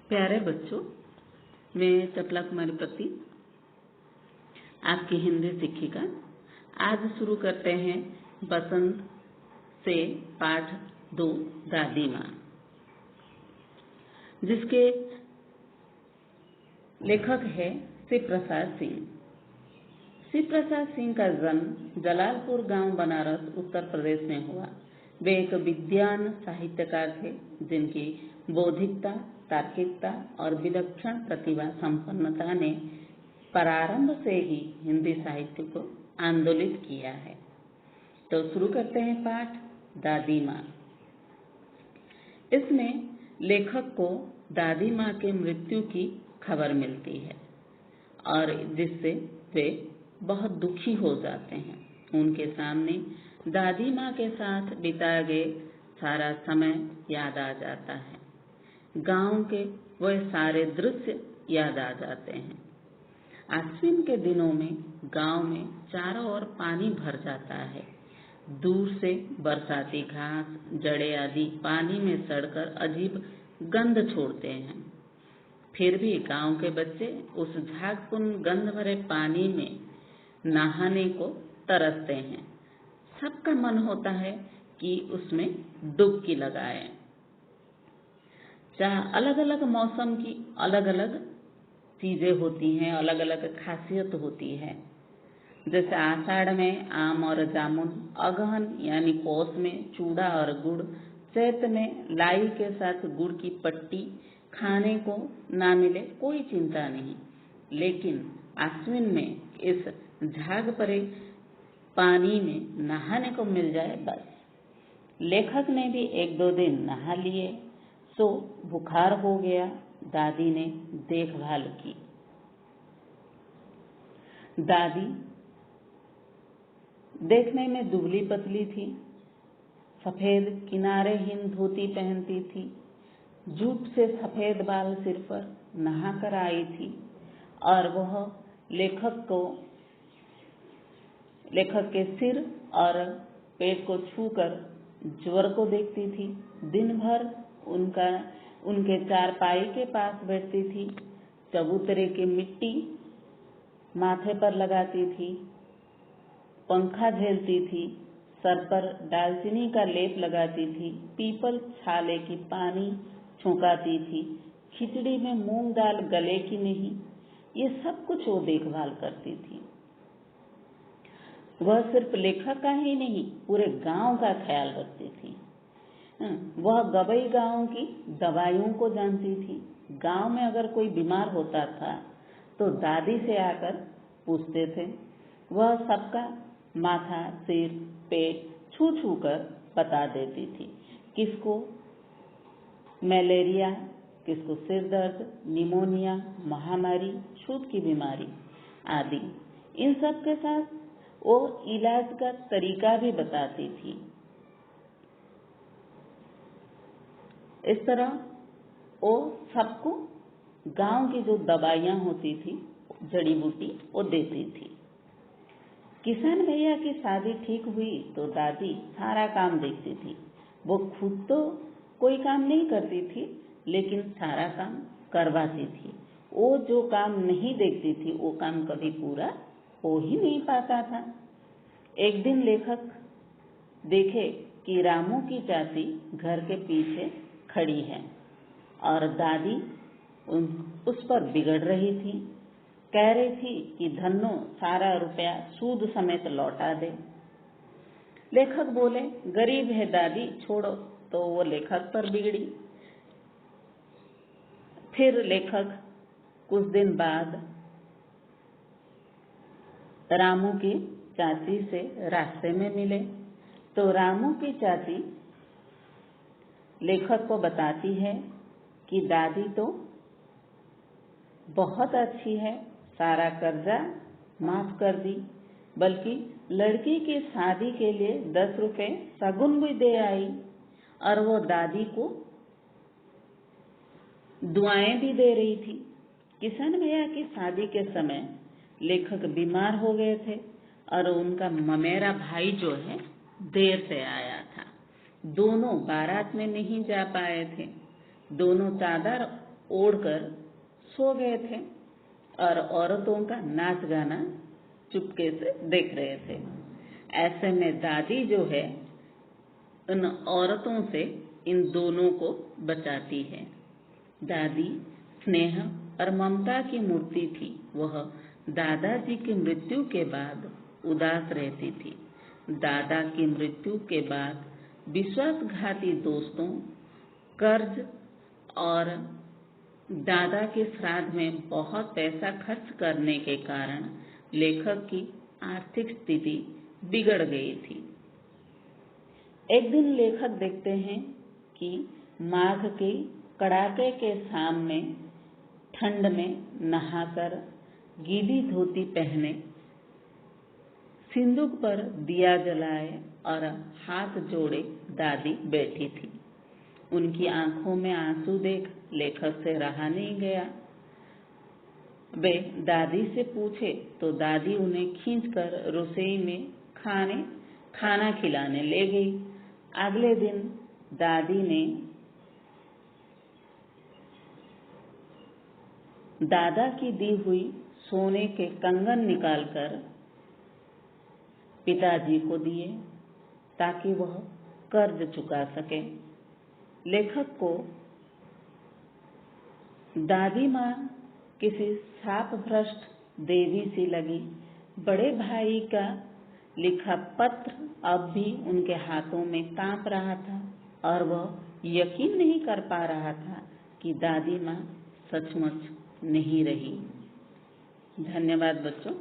प्यारे बच्चों, मैं चपला कुमारी प्रति आपकी हिंदी शिक्षिका। आज शुरू करते हैं बसंत से पाठ 2 दादी माँ, जिसके लेखक है शिव प्रसाद सिंह। शिव प्रसाद सिंह का जन्म जलालपुर गांव बनारस उत्तर प्रदेश में हुआ। वे एक विद्वान साहित्यकार थे जिनकी बौद्धिकता, तार्किकता और विलक्षण प्रतिभा संपन्नता ने प्रारंभ से ही हिंदी साहित्य को आंदोलित किया है। तो शुरू करते हैं पाठ दादी माँ। इसमें लेखक को दादी माँ के मृत्यु की खबर मिलती है और जिससे वे बहुत दुखी हो जाते हैं। उनके सामने दादी माँ के साथ बिताए गए सारा समय याद आ जाता है। गांव के वह सारे दृश्य याद आ जाते हैं। आश्विन के दिनों में गांव में चारों ओर पानी भर जाता है। दूर से बरसाती घास, जड़े आदि पानी में सड़कर अजीब गंध छोड़ते हैं। फिर भी गांव के बच्चे उस झागपूर्ण गंध भरे पानी में नहाने को तरसते हैं। सबका मन होता है कि उसमें डुबकी लगाएं। जहाँ अलग अलग मौसम की अलग अलग चीजें होती हैं, अलग अलग खासियत होती है। जैसे आषाढ़ में आम और जामुन, अगहन यानी पौष में चूड़ा और गुड़, चैत में लाई के साथ गुड़ की पट्टी खाने को ना मिले कोई चिंता नहीं, लेकिन आश्विन में इस झाग भरे पानी में नहाने को मिल जाए बस। लेखक ने भी 1-2 दिन नहा लिए तो बुखार हो गया। दादी ने देखभाल की। दादी देखने में दुबली पतली थी, सफेद किनारेहीन धोती पहनती थी, जूट से सफेद बाल सिर पर नहा कर आई थी और वह लेखक के सिर और पेट को छूकर ज्वर को देखती थी। दिन भर उनके चारपाई के पास बैठती थी, चबूतरे की मिट्टी माथे पर लगाती थी, पंखा झेलती थी, सर पर दालचीनी का लेप लगाती थी, पीपल छाले की पानी छौंकाती थी, खिचड़ी में मूंग दाल गले की नहीं, ये सब कुछ वो देखभाल करती थी। वह सिर्फ लेखक का ही नहीं, पूरे गांव का ख्याल रखती थी। वह गबई गांव की दवाइयों को जानती थी। गांव में अगर कोई बीमार होता था तो दादी से आकर पूछते थे। वह सबका माथा, सिर, पेट छू छू कर बता देती थी। किसको मलेरिया, किसको सिर दर्द, निमोनिया, महामारी, छूत की बीमारी आदि। इन सब के साथ वो इलाज का तरीका भी बताती थी। इस तरह वो सबको गांव की जो दवाइयां होती थी, जड़ी बूटी, वो देती थी। किसान भैया की शादी ठीक हुई तो दादी सारा काम देखती थी। वो खुद तो कोई काम नहीं करती थी, लेकिन सारा काम करवाती थी। वो जो काम नहीं देखती थी वो काम कभी पूरा हो ही नहीं पाता था। एक दिन लेखक देखे कि रामू की चाची घर के पीछे खड़ी है और दादी उस पर बिगड़ रही थी। कह रही थी कि धन्नो सारा रुपया सूद समेत लौटा दे। लेखक बोले, गरीब है दादी, छोड़ो। तो वो लेखक पर बिगड़ी। फिर लेखक कुछ दिन बाद रामू की चाची से रास्ते में मिले तो रामू की चाची लेखक को बताती है कि दादी तो बहुत अच्छी है, सारा कर्जा माफ कर दी, बल्कि लड़की की शादी के लिए 10 रुपए शगुन भी दे आई और वो दादी को दुआएं भी दे रही थी। किशन भैया की शादी के समय लेखक बीमार हो गए थे और उनका ममेरा भाई जो है देर से आया था। दोनों बारात में नहीं जा पाए थे। दोनों चादर ओढ़कर सो गए थे और औरतों का नाच गाना चुपके से देख रहे थे। ऐसे में दादी जो है उन औरतों से इन दोनों को बचाती है। दादी स्नेह और ममता की मूर्ति थी। वह दादाजी की मृत्यु के बाद उदास रहती थी। दादा की मृत्यु के बाद विश्वासघाती दोस्तों, कर्ज और दादा के श्राद्ध में बहुत पैसा खर्च करने के कारण लेखक की आर्थिक स्थिति बिगड़ गई थी। एक दिन लेखक देखते हैं कि माघ के कड़ाके के सामने ठंड में नहाकर गीली धोती पहने, सिंदूक पर दिया जलाए और हाथ जोड़े दादी बैठी थी। उनकी आंखों में आंसू देख लेखक से रहा नहीं गया। वे दादी से पूछे तो दादी उन्हें खींचकर रसोई में खाना खिलाने ले गई। अगले दिन दादी ने दादा की दी हुई सोने के कंगन निकालकर पिताजी को दिए ताकि वह कर्ज चुका सके। लेखक को दादी माँ किसी शाप भ्रष्ट देवी सी लगी। बड़े भाई का लिखा पत्र अब भी उनके हाथों में कांप रहा था और वह यकीन नहीं कर पा रहा था कि दादी माँ सचमुच नहीं रही। धन्यवाद बच्चों।